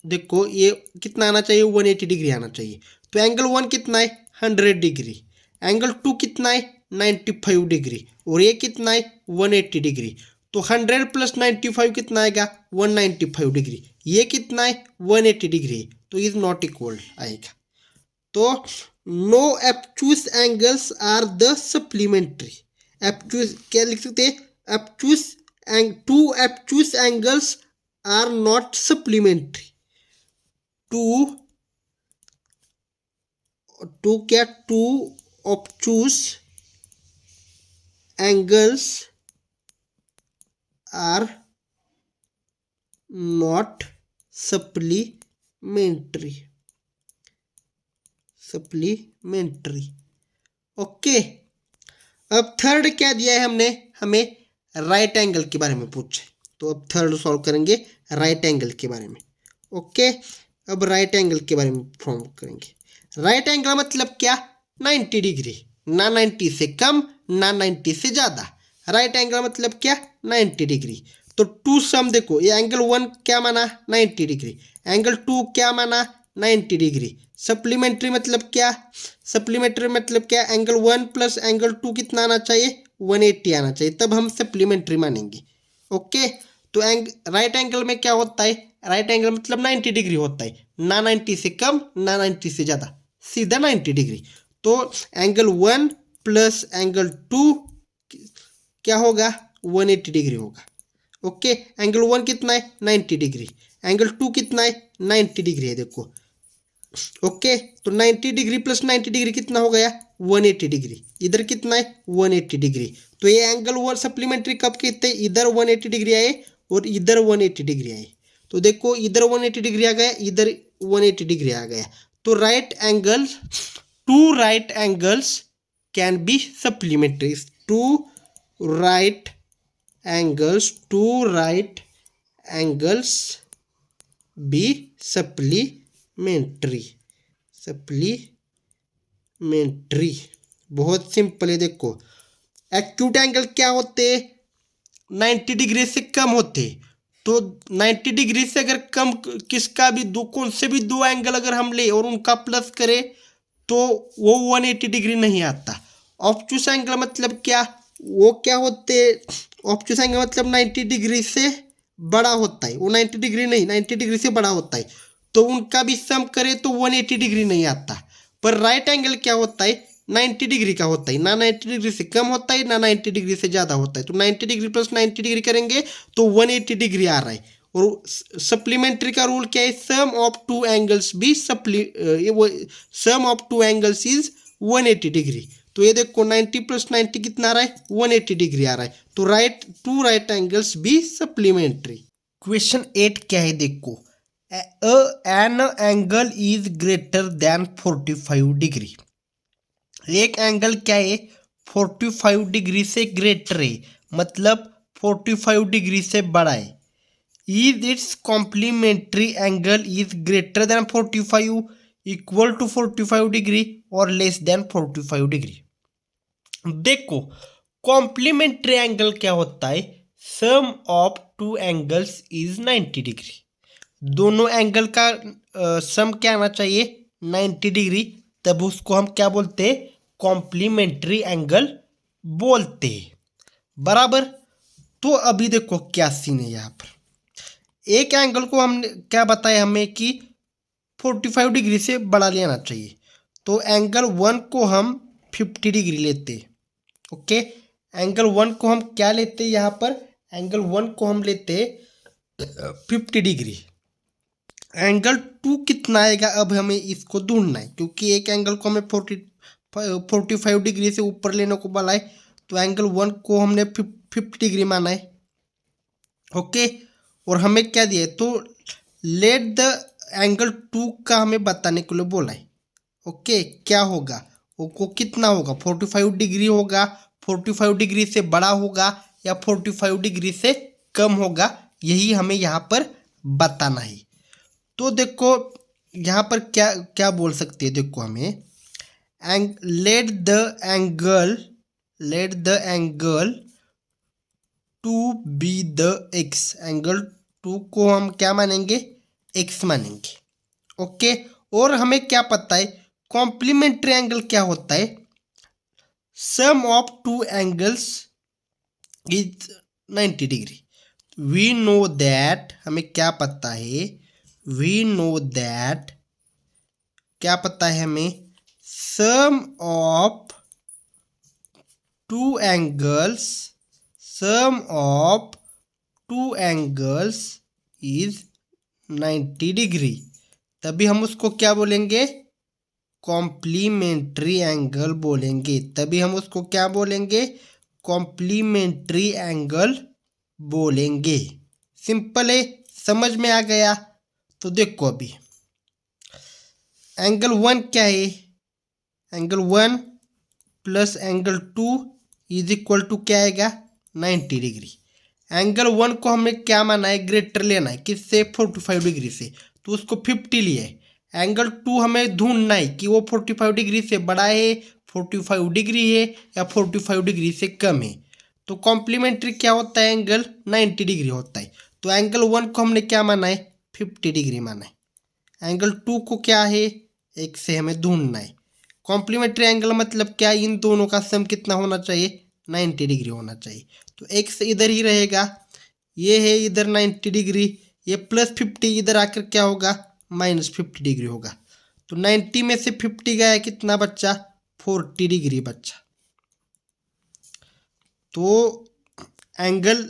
देखो ये कितना आना चाहिए, 180 डिग्री आना चाहिए। तो एंगल 1 कितना है, 100 डिग्री, एंगल 2 कितना है, 95 डिग्री, और ये कितना है, 180 डिग्री। तो 100 प्लस 95 कितना आएगा, 195 डिग्री, ये कितना है, 180 डिग्री, तो इज नॉट इक्वल आएगा। तो no obtuse angles are the supplementary, obtuse क्या लिख सकते हैं, two obtuse angles are not supplementary, two obtuse angles are not supplementary. Okay, अब थर्ड क्या दिया है हमने, हमें राइट एंगल के बारे में पूछा है, तो अब थर्ड सॉल्व करेंगे राइट एंगल के बारे में। ओके, अब राइट एंगल के बारे में फॉर्म करेंगे। राइट एंगल मतलब क्या, 90 डिग्री, ना 90 से कम ना 90 से ज़्यादा। राइट एंगल मतलब क्या, 90 डिग्री। तो टू सम देखो, ये एंगल 1 क्या माना, 90 डिग्री, एंगल 2 क्या माना, 90 डिग्री। सप्लीमेंट्री मतलब क्या, सप्लीमेंट्री मतलब क्या, एंगल 1 प्लस एंगल 2 कितना आना चाहिए, 180 आना चाहिए, तब हम सप्लीमेंट्री मानेंगे। ओके, तो राइट एंगल में क्या होता है, राइट एंगल मतलब 90 डिग्री होता है, ना 90 से कम ना 90 से ज़्यादा, सीधा 90 डिग्री। तो एंगल 1 प्लस एंगल 2 क्या होगा, 180 डिग्री होगा। ओके, एंगल 1 कितना है 90 डिग्री, एंगल 2 कितना है 90 डिग्री है देखो। ओके, तो 90 डिग्री प्लस 90 डिग्री कितना हो गया 180 डिग्री, इधर कितना है 180 डिग्री। तो ये एंगल 1 सप्लीमेंट्री कब कितने, इधर 180 डिग्री आए और इधर 180 डिग्री आए। तो देखो इधर 180 डिग्री आ गया, इधर 180 डिग्री आ गया। तो right angle, two right angles can be supplementary, two right angles, two right angles be supplementary, supplementary. बहुत सिंपल है देखो, एक्यूट एंगल क्या होते 90 डिग्री से कम होते। तो 90 डिग्री से अगर कम किसका भी दो, कौन से भी दो एंगल अगर हम ले और उनका प्लस करें तो वो 180 डिग्री नहीं आता। ऑब्टयूस एंगल मतलब क्या, वो क्या होते, ऑब्टयूस एंगल मतलब 90 डिग्री से बड़ा होता है, वो 90 डिग्री नहीं 90 डिग्री से बड़ा होता है। तो उनका भी सम करे तो 180 डिग्री नहीं आता। पर राइट एंगल क्या होता है 90 डिग्री का होता है, ना 90 डिग्री से कम होता है ना 90 डिग्री से ज़्यादा होता है। तो 90 डिग्री प्लस 90 डिग्री करेंगे तो 180 डिग्री आ रहा है। और सप्लीमेंट्री का रूल क्या है, सम ऑफ टू एंगल्स भी sum of two angles is 180 degree. तो ये देखो 90 प्लस 90 कितना आ रहा है 180 डिग्री आ रहा है। तो टू राइट एंगल्स भी सप्लीमेंट्री। क्वेश्चन 8 क्या है देखो, an angle is greater than 45 degree. एक एंगल क्या है 45 डिग्री से ग्रेटर है, मतलब 45 डिग्री से बड़ा है। Is its complementary angle is greater than 45, equal to 45 degree और लेस देन 45 डिग्री। देखो कॉम्प्लीमेंट्री एंगल क्या होता है, sum of two angles is 90 degree. दोनों एंगल का सम क्या आना चाहिए 90 डिग्री, तब उसको हम क्या बोलते हैं कॉम्प्लीमेंट्री एंगल बोलते हैं। बराबर। तो अभी देखो क्या सीन है यहाँ पर, एक एंगल को हमने क्या बताया हमें कि 45 डिग्री से बड़ा लेना चाहिए। तो एंगल 1 को हम 50 डिग्री लेते। ओके, एंगल 1 को हम क्या लेते यहाँ पर, एंगल 1 को हम लेते 50 डिग्री। एंगल 2 कितना आएगा अब हमें इसको ढूंढना है, क्योंकि एक एंगल को हमें 45 डिग्री से ऊपर लेने को बोला है। तो एंगल 1 को हमने 50 डिग्री माना है। ओके, और हमें क्या दिया है, तो लेट द एंगल 2 का हमें बताने के लिए बोला है। ओके, क्या होगा वो कितना होगा 45 डिग्री होगा, 45 डिग्री से बड़ा होगा या 45 डिग्री से कम होगा, यही हमें यहाँ पर बताना है। तो देखो यहाँ पर क्या क्या बोल सकते हैं, देखो हमें let the angle two be the x, angle 2 को हम क्या मानेंगे एक्स मानेंगे। ओके, और हमें क्या पता है कॉम्प्लीमेंट्री एंगल क्या होता है, sum of two angles is 90 degree. We know that, हमें क्या पता है, वी नो दैट, क्या पता है हमें, sum of two angles, sum of two angles is 90 degree. तभी हम उसको क्या बोलेंगे कॉम्प्लीमेंट्री एंगल बोलेंगे। तभी हम उसको क्या बोलेंगे कॉम्प्लीमेंट्री एंगल बोलेंगे। सिंपल है, समझ में आ गया। तो देखो अभी एंगल 1 क्या है, angle 1 plus angle 2 is equal to क्या आएगा 90 डिग्री। एंगल 1 को हमें क्या माना है ग्रेटर लेना है, किससे 45 डिग्री से, तो उसको 50 लिया है। एंगल 2 हमें ढूंढना है कि वो 45 डिग्री से बड़ा है, 45 डिग्री है या 45 डिग्री से कम है। तो कॉम्प्लीमेंट्री क्या होता है एंगल 90 डिग्री होता है। तो एंगल 1 को हमने क्या माना है 50 डिग्री माना है। एंगल 2 को क्या है एक से हमें ढूंढना है। कॉम्प्लीमेंट्री एंगल मतलब क्या, इन दोनों का सम कितना होना चाहिए 90 डिग्री होना चाहिए। तो एक्स इधर ही रहेगा, ये है इधर 90 डिग्री, ये प्लस 50 इधर आकर क्या होगा माइनस 50 डिग्री होगा। तो 90 में से 50 गया कितना बच्चा 40 डिग्री बच्चा। तो एंगल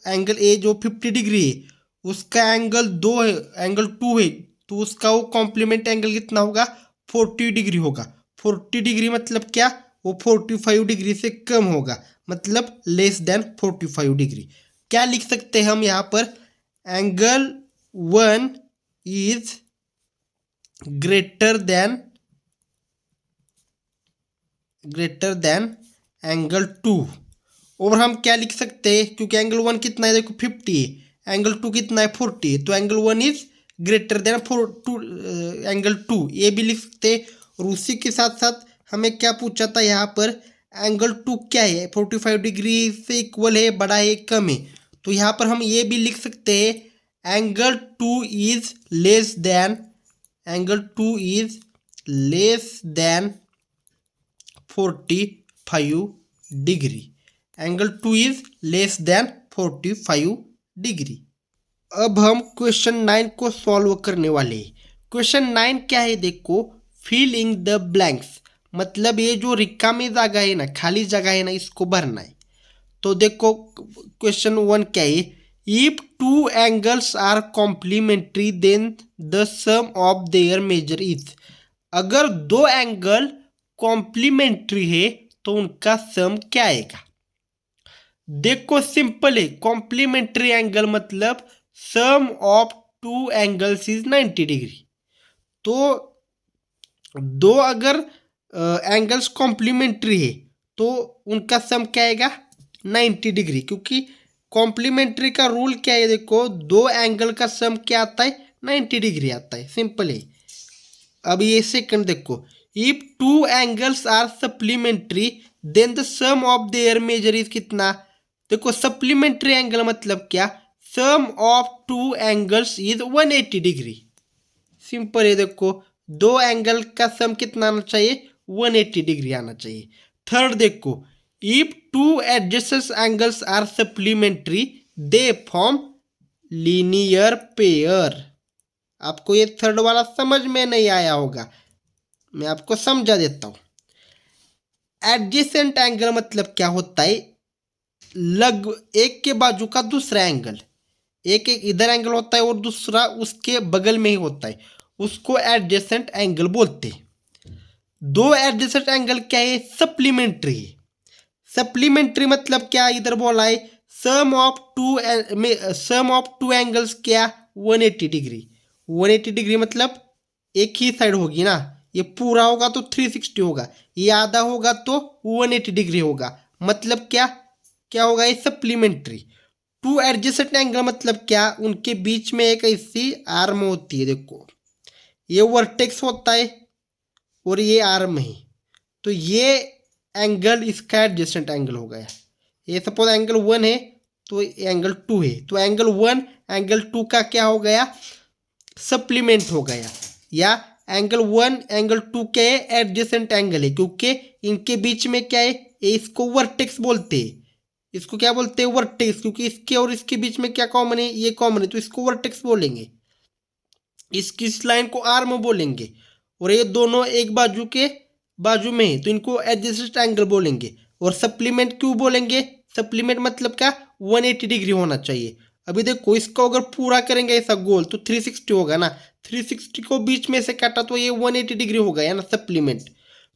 एंगल ए जो 50 डिग्री है उसका एंगल 2 है, एंगल 2 है, तो उसका वो कॉम्प्लीमेंट एंगल कितना होगा, 40 डिग्री होगा। 40 डिग्री मतलब क्या, वो 45 डिग्री से कम होगा, मतलब लेस देन 45 डिग्री। क्या लिख सकते हैं हम यहाँ पर, angle 1 is greater then angle 2। और हम क्या लिख सकते हैं, क्योंकि एंगल 1 कितना है, देखो 50 है, एंगल 2 कितना है, 40 है, तो angle 1 is greater then angle 2, ये भी लिख सकते हैं। और उसी के साथ साथ हमें क्या पूछा था यहाँ पर, एंगल 2 क्या है, 45 डिग्री से इक्वल है, बड़ा है, कम है, तो यहाँ पर हम ये भी लिख सकते हैं, angle 2 is less than 45 degree. Angle 2 is less than 45 degree. अब हम क्वेश्चन 9 को सॉल्व करने वाले हैं। क्वेश्चन 9 क्या है, देखो, फिल इन द ब्लैंक्स, मतलब ये जो रिकामी जगह है ना, खाली जगह है ना, इसको भरना है। तो देखो क्वेश्चन 1 क्या है, if two angles are complementary then the sum of their measure is, अगर दो एंगल कॉम्प्लीमेंट्री है तो उनका सम क्या आएगा। देखो सिंपल है, कॉम्प्लीमेंट्री एंगल मतलब sum of two angles is 90 degree. तो दो अगर एंगल्स कॉम्प्लीमेंट्री है तो उनका सम क्या आएगा, 90 डिग्री, क्योंकि कॉम्प्लीमेंट्री का रूल क्या है, देखो दो एंगल का सम क्या आता है, 90 डिग्री आता है, सिंपल है। अब ये सेकंड देखो, if two angles are supplementary then the sum of their measure is कितना। देखो सप्लीमेंट्री एंगल मतलब क्या, sum of two angles is 180 degree, simple है। देखो दो एंगल का सम कितना आना चाहिए, 180 डिग्री आना चाहिए। थर्ड देखो, if two adjacent angles are supplementary they form linear pair. आपको ये थर्ड वाला समझ में नहीं आया होगा, मैं आपको समझा देता हूं। एडजेसेंट एंगल मतलब क्या होता है, एक के बाजू का दूसरा एंगल, एक इधर एंगल होता है और दूसरा उसके बगल में ही होता है, उसको एडजेसेंट एंगल बोलते हैं। दो एडजेसेंट एंगल क्या है, सप्लीमेंट्री है। सप्लीमेंट्री मतलब क्या, इधर बोला है सम ऑफ टू एंगल्स क्या, 180 डिग्री। 180 डिग्री मतलब एक ही साइड होगी ना, ये पूरा होगा तो 360 होगा, ये आधा होगा तो 180 डिग्री होगा, मतलब क्या क्या होगा, ये सप्लीमेंट्री। टू एडजेसेंट एंगल मतलब क्या, उनके बीच में एक ऐसी आर्म होती है, देखो ये वर्टेक्स होता है और ये आर्म है, तो ये एंगल इसका एडजेसेंट एंगल हो गया। ये सपोज एंगल 1 है तो एंगल 2 है, तो एंगल 1 एंगल 2 का क्या हो गया, सप्लीमेंट हो गया। या एंगल 1 एंगल 2 क्या है, एडजेसेंट एंगल है, क्योंकि इनके बीच में क्या है, इसको वर्टेक्स बोलते हैं। इसको क्या बोलते हैं, वर्टेक्स, क्योंकि इसके और इसके बीच में क्या कॉमन है, ये कॉमन है, तो इसको वर्टेक्स बोलेंगे। इसकी इस लाइन को आर्म बोलेंगे, और ये दोनों एक बाजू में है तो इनको एडजेसेंट एंगल बोलेंगे। और सप्लीमेंट क्यों बोलेंगे, सप्लीमेंट मतलब क्या, 180 डिग्री होना चाहिए। अभी देखो इसको अगर पूरा करेंगे ऐसा गोल तो 360 होगा ना, 360 को बीच में से काटा तो ये 180 डिग्री हो गया ना सप्लीमेंट।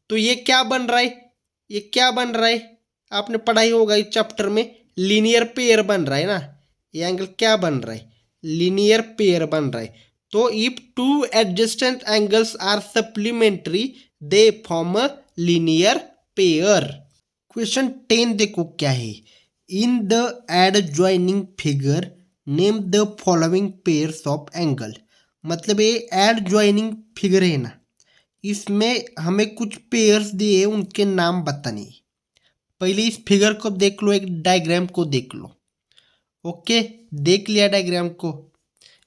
तो ये क्या बन रहा है, ये क्या बन रहा है, आपने पढ़ाई होगा इस चैप्टर में, लीनियर पेयर बन रहा है ना। ये एंगल क्या बन रहा है, लीनियर पेयर बन रहा है। तो if two adjacent angles are supplementary they form a linear pair. Question 10 देखो क्या है, in the adjoining figure name the following pairs of angle. मतलब ये एडजॉइनिंग फिगर है ना, इसमें हमें कुछ पेयर्स दिए, उनके नाम बताने। पहले इस फिगर को देख लो, एक डायग्राम को देख लो। ओके, देख लिया डायग्राम को,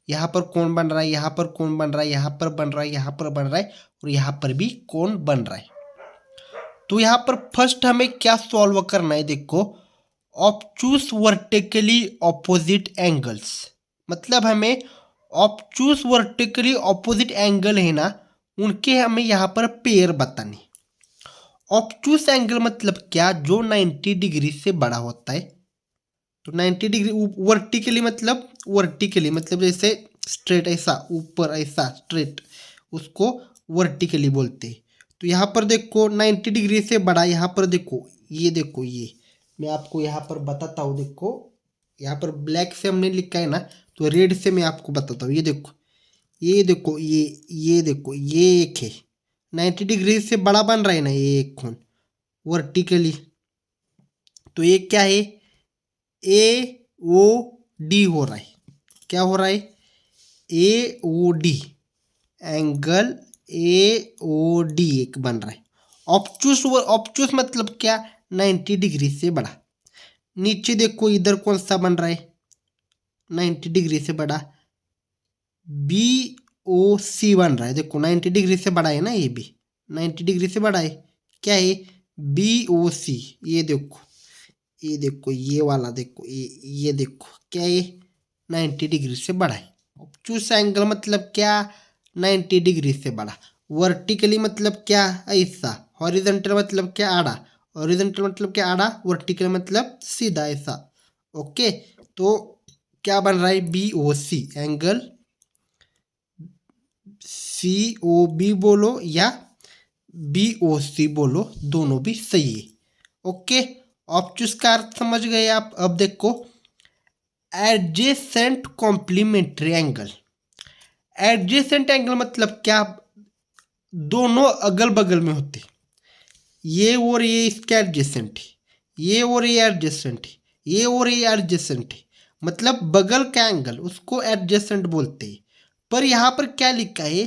यहाँ पर कौन बन रहा है, यहाँ पर कौन बन रहा है, यहाँ पर बन रहा है, यहाँ पर बन रहा है, और यहाँ पर भी कौन बन रहा है। तो यहाँ पर फर्स्ट हमें क्या सॉल्व करना है, देखो ऑब्टूस वर्टिकली ऑपोजिट एंगल्स, मतलब हमें ऑब्टूस वर्टिकली ऑपोजिट एंगल है ना, उनके हमें यहाँ पर पेयर बताने। ऑब्टूस एंगल मतलब क्या, जो 90 डिग्री से बड़ा होता है, तो 90 डिग्री वर्टिकली मतलब जैसे स्ट्रेट ऐसा ऊपर ऐसा स्ट्रेट, उसको वर्टिकली बोलते हैं। तो यहाँ पर देखो 90 डिग्री से बड़ा, यहाँ पर देखो ये मैं आपको यहाँ पर बताता हूँ। देखो यहाँ पर ब्लैक से हमने लिखा है ना, तो रेड से मैं आपको बताता हूँ। ये देखो ये एक है 90 डिग्री से बड़ा बन रहा है ना ये एक खून वर्टिकली। तो ये क्या है, ए ओ डी हो रहा है। क्या हो रहा है, A O D, angle A O D एक बन रहा है। ऑब्चुस मतलब क्या, 90 डिग्री से बड़ा। नीचे देखो इधर कौन सा बन रहा है 90 डिग्री से बड़ा, बी ओ सी बन रहा है। देखो 90 डिग्री से बड़ा है ना, ये भी 90 डिग्री से बड़ा है। क्या है, बी ओ सी। ये देखो ये वाला देखो, ये देखो क्या है, 90 डिग्री से बड़ा है। ऑब्चुस एंगल मतलब क्या, 90 डिग्री से बड़ा। वर्टिकली मतलब क्या, ऐसा। हॉरिजॉन्टल मतलब क्या, आड़ा। हॉरिजॉन्टल मतलब क्या, आड़ा। वर्टिकल मतलब सीधा, ऐसा। ओके, तो क्या बन रहा है, बी ओ सी एंगल, सी ओ बी बोलो या बी ओ सी बोलो, दोनों भी सही है। ओके, ऑब्चुस का अर्थ समझ गए आप। अब देखो adjacent complementary angle. Adjacent angle मतलब क्या, दोनों अगल बगल में होते, ये और ये इसके एडजेसेंट है, ये और ये एडजेसेंट है, ये और ये एडजेसेंट है। मतलब बगल का एंगल, उसको एडजेसेंट बोलते हैं। पर यहाँ पर क्या लिखा है,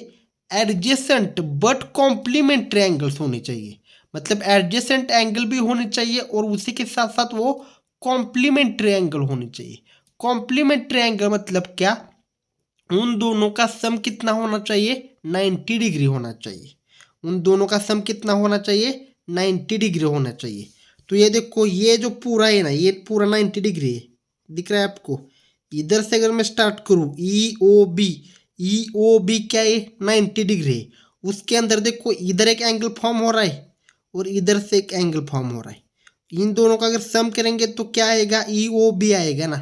एडजेसेंट बट कॉम्प्लीमेंट्री एंगल्स होने चाहिए। मतलब एडजेसेंट एंगल भी होने चाहिए और उसी के साथ साथ वो कॉम्प्लीमेंट्री एंगल होने चाहिए। कॉम्प्लीमेंट्री एंगल मतलब क्या, उन दोनों का सम कितना होना चाहिए, 90 डिग्री होना चाहिए। उन दोनों का सम कितना होना चाहिए, 90 डिग्री होना चाहिए। तो ये देखो ये जो पूरा है ना, ये पूरा 90 डिग्री है, दिख रहा है आपको। इधर से अगर मैं स्टार्ट करूँ, ई ओ बी क्या है, 90 डिग्री है। उसके अंदर देखो इधर एक एंगल फॉर्म हो रहा है और इधर से एक एंगल फॉर्म हो रहा है। इन दोनों का अगर सम करेंगे तो क्या आएगा, ई ओ बी आएगा ना।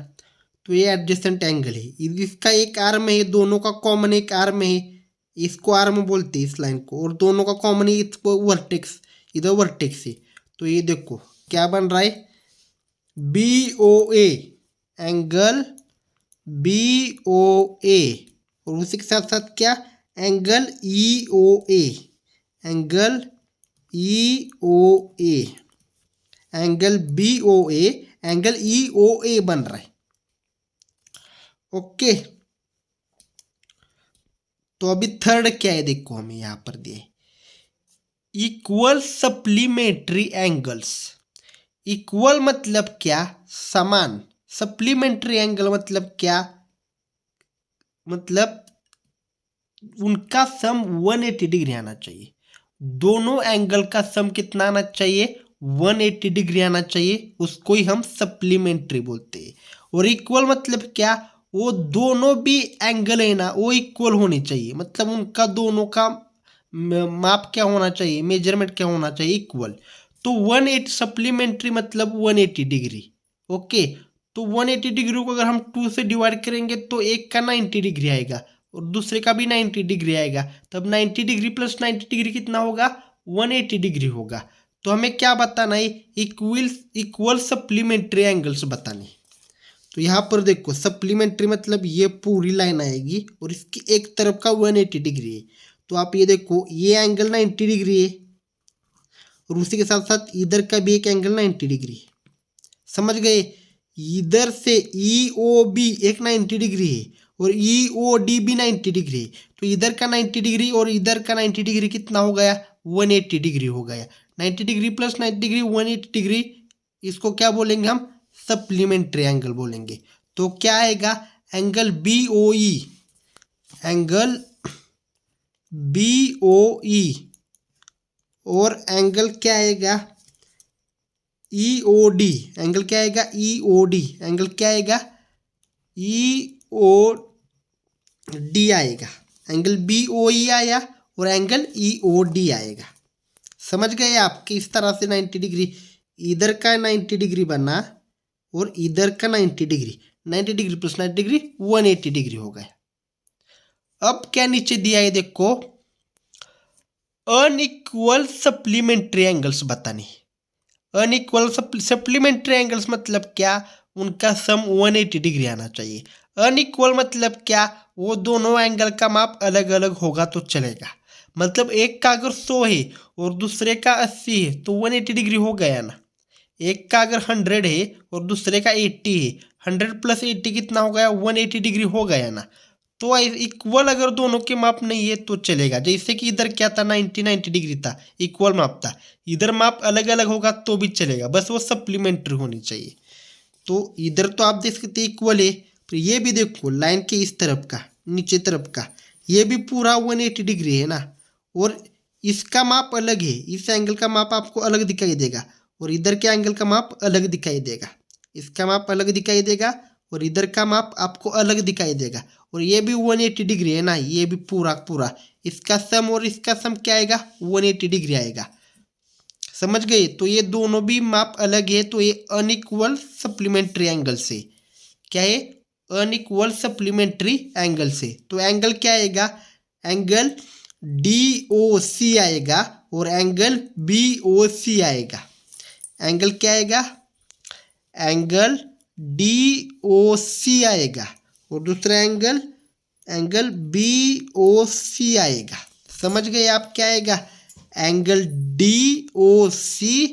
तो ये एडजेसेंट एंगल है। इसका एक आर्म है, दोनों का कॉमन एक आर्म है, इसको आर्म बोलते हैं इस लाइन को। और दोनों का कॉमन है, इसको वर्टेक्स, इधर वर्टेक्स है। तो ये देखो क्या बन रहा है, B O A angle, B O A, और उसी के साथ साथ क्या, angle E O A, angle E O A, angle B O A, angle E O A बन रहा है। ओके, तो अभी थर्ड क्या है, देखो हमें यहां पर दिए इक्वल सप्लीमेंट्री एंगल्स। इक्वल मतलब क्या, समान। सप्लीमेंट्री एंगल मतलब क्या, मतलब उनका सम 180 डिग्री आना चाहिए। दोनों एंगल का सम कितना आना चाहिए, 180 डिग्री आना चाहिए, उसको ही हम सप्लीमेंट्री बोलते हैं। और इक्वल मतलब क्या, वो दोनों भी एंगल है ना, वो इक्वल होने चाहिए। मतलब उनका दोनों का माप क्या होना चाहिए, मेजरमेंट क्या होना चाहिए, इक्वल। तो 180 सप्लीमेंट्री मतलब 180 डिग्री। ओके, तो 180 डिग्री को अगर हम 2 से डिवाइड करेंगे तो एक का 90 डिग्री आएगा और दूसरे का भी 90 डिग्री आएगा। तब 90 डिग्री प्लस 90 डिग्री कितना होगा, 180 डिग्री होगा। तो हमें क्या बताना है, इक्वल सप्लीमेंट्री एंगल्स बताने। तो यहाँ पर देखो सप्लीमेंट्री मतलब ये पूरी लाइन आएगी और इसकी एक तरफ का 180 डिग्री है। तो आप ये देखो ये एंगल 90 डिग्री है और उसी के साथ साथ इधर का भी एक एंगल 90 डिग्री है। समझ गए, इधर से ई ओ बी एक 90 डिग्री है और ई ओ डी भी 90 डिग्री है। तो इधर का 90 डिग्री और इधर का 90 डिग्री कितना हो गया, 180 डिग्री हो गया। 90 डिग्री प्लस 90 डिग्री 180 डिग्री, इसको क्या बोलेंगे हम, सप्लीमेंट्री एंगल बोलेंगे। तो क्या आएगा, एंगल बी ओ ई, एंगल बी ओ ई, और एंगल क्या आएगा, ई ओ डी, एंगल क्या आएगा, ई ओ डी, एंगल क्या आएगा, ई ओ डी आएगा। एंगल बी ओ ई आया और एंगल ई ओ डी आएगा। समझ गए आप, कि इस तरह से 90 डिग्री, इधर का 90 डिग्री बना, और इधर का 90 degree, 90 degree plus 90 degree 180 degree हो गया। अब क्या नीचे दिया है देखो, अनइक्वल सप्लीमेंट्री एंगल्स बताने। अनइक्वल सप्लीमेंट्री एंगल्स मतलब क्या, उनका सम 180 डिग्री आना चाहिए। अनइक्वल मतलब क्या, वो दोनों एंगल का माप अलग अलग होगा तो चलेगा। मतलब एक का अगर 100 है और दूसरे का 80 है तो 180 डिग्री हो गया ना। एक का अगर 100 है और दूसरे का 80 है, 100 प्लस 80 कितना हो गया, 180 डिग्री हो गया ना। तो इक्वल अगर दोनों के माप नहीं है तो चलेगा। जैसे कि इधर क्या था, 90 डिग्री था, इक्वल माप था। इधर माप अलग अलग होगा तो भी चलेगा, बस वो सप्लीमेंट्री होनी चाहिए। तो इधर तो आप देख सकते इक्वल है, तो ये भी देखो लाइन के इस तरफ का, नीचे तरफ का, ये भी पूरा 180 डिग्री है ना। और इसका माप अलग है, इस एंगल का माप आपको अलग दिखाई देगा और इधर के एंगल का माप अलग दिखाई देगा। इसका माप अलग दिखाई देगा और इधर का माप आपको अलग दिखाई देगा। और ये भी 180 डिग्री है ना, ये भी पूरा पूरा। इसका सम और इसका सम क्या आएगा, 180 डिग्री आएगा। समझ गए। तो ये दोनों भी माप अलग है, तो ये अनइक्वल सप्लीमेंट्री एंगल से क्या है, अनइक्वल सप्लीमेंट्री एंगल से। तो एंगल क्या आएगा, एंगल DOC आएगा और एंगल BOC आएगा। एंगल क्या आएगा, एंगल DOC आएगा और दूसरा एंगल एंगल BOC आएगा। समझ गए आप, क्या आएगा, एंगल DOC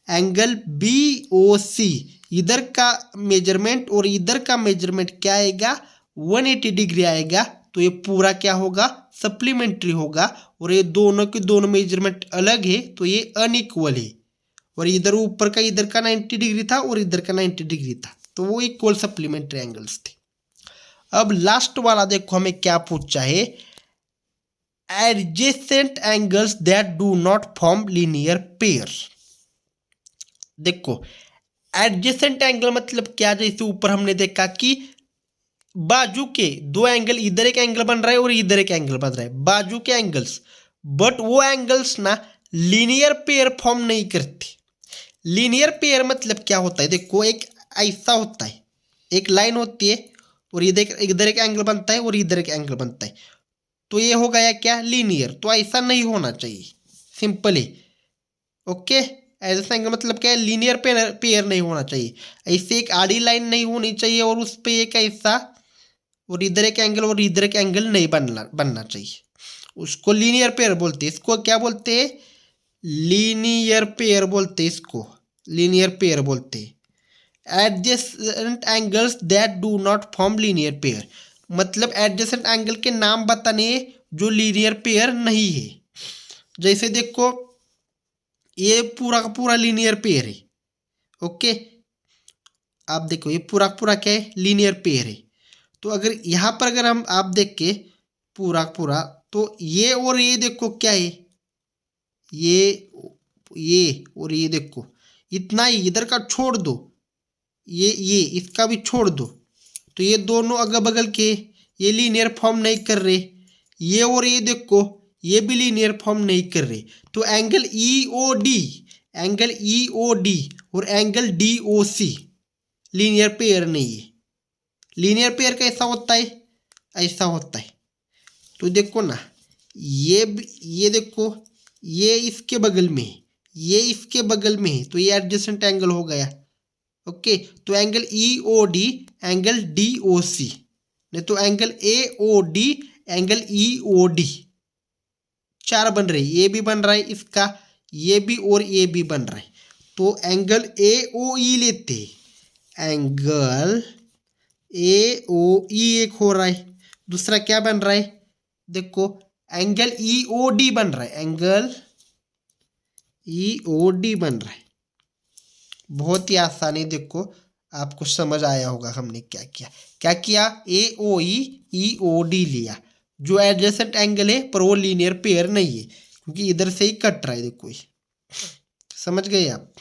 एंगल BOC। इधर का मेजरमेंट और इधर का मेजरमेंट क्या आएगा, 180 डिग्री आएगा। तो ये पूरा क्या होगा, सप्लीमेंट्री होगा। और ये दोनों के दोनों मेजरमेंट अलग है तो ये अनइक्वल है। और इधर ऊपर का इधर का 90 डिग्री था और इधर का 90 डिग्री था, तो वो इक्वल सप्लीमेंट्री एंगल्स थे। अब लास्ट वाला देखो हमें क्या पूछा है, adjacent angles that do not form linear pair. देखो एडजेसेंट एंगल मतलब क्या, जैसे ऊपर हमने देखा कि बाजू के दो एंगल, इधर एक एंगल बन रहा है और इधर एक एंगल बन रहा है, बाजू के एंगल्स, बट वो एंगल्स ना लीनियर पेयर फॉर्म नहीं करते। लीनियर पेयर मतलब क्या होता है, देखो एक ऐसा होता है, एक लाइन होती है और इधर इधर एक एंगल बनता है और इधर एक एंगल बनता है, तो ये हो गया क्या, लीनियर। तो ऐसा नहीं होना चाहिए, सिंपल है। ओके, ऐसा एंगल मतलब क्या है, लीनियर पेयर नहीं होना चाहिए। ऐसे एक आड़ी लाइन नहीं होनी चाहिए और उस पर एक ऐसा और इधर एक एंगल और इधर एक एंगल नहीं बनना चाहिए, उसको लीनियर पेयर बोलते हैं। इसको क्या बोलते हैं, लीनियर पेयर बोलते हैं, इसको लीनियर पेयर बोलते हैं। Adjacent angles that do not form linear pair मतलब एडजेसेंट एंगल के नाम बताने जो लीनियर पेयर नहीं है। जैसे देखो ये पूरा का पूरा लीनियर पेयर है। ओके, आप देखो ये पूरा पूरा क्या है, लीनियर पेयर है। तो अगर यहाँ पर अगर हम आप देख के पूरा पूरा, तो ये और ये देखो क्या है, ये और ये देखो, इतना ही इधर का छोड़ दो, ये इसका भी छोड़ दो, तो ये दोनों अगल बगल के ये लीनियर फॉर्म नहीं कर रहे। ये और ये देखो ये भी लीनियर फॉर्म नहीं कर रहे। तो एंगल EOD और एंगल DOC लीनियर पेयर नहीं है। लीनियर पेयर कैसा होता है, ऐसा होता है। तो देखो ना, ये देखो ये इसके बगल में है, ये इसके बगल में है, तो ये एडजेसेंट एंगल हो गया। ओके, तो एंगल EOD एंगल DOC, नहीं तो एंगल AOD एंगल EOD, चार बन रहे, ये भी बन रहा है इसका, ये भी और ये भी बन रहा है। तो एंगल AOE लेते हैं, एंगल AOE एक हो रहा है, दूसरा क्या बन रहा है, देखो एंगल EOD बन रहा है, एंगल EOD बन रहा है। बहुत ही आसानी, देखो आपको समझ आया होगा हमने क्या किया, AOE EOD लिया, जो एडजेसेंट एंगल है पर वो लीनियर पेयर नहीं है क्योंकि इधर से ही कट रहा है। देखो समझ गए आप।